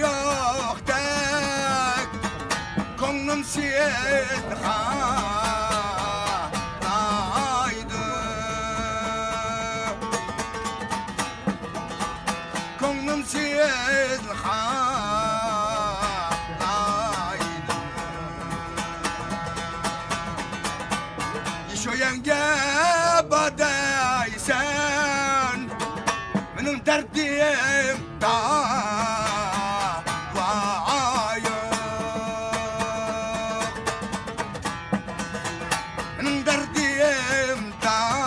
yok tek konum siyen halaydı konum siyen halaydı şu yenge badaysan benim derdim davayım benim derdim davayım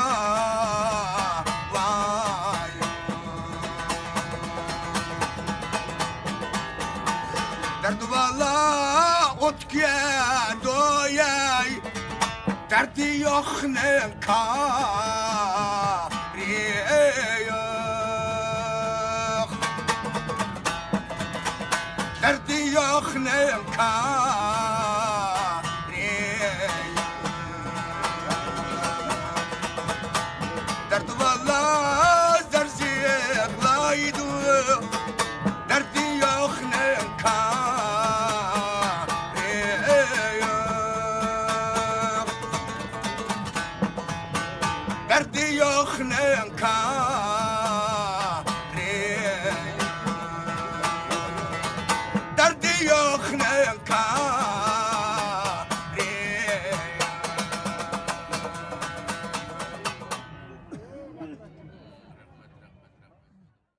derdi valla otke doyay derdi yok ne yok derdi yok ne derdi valla derzi eklaydı derdi yok ne derdi yok ne derdi yok ne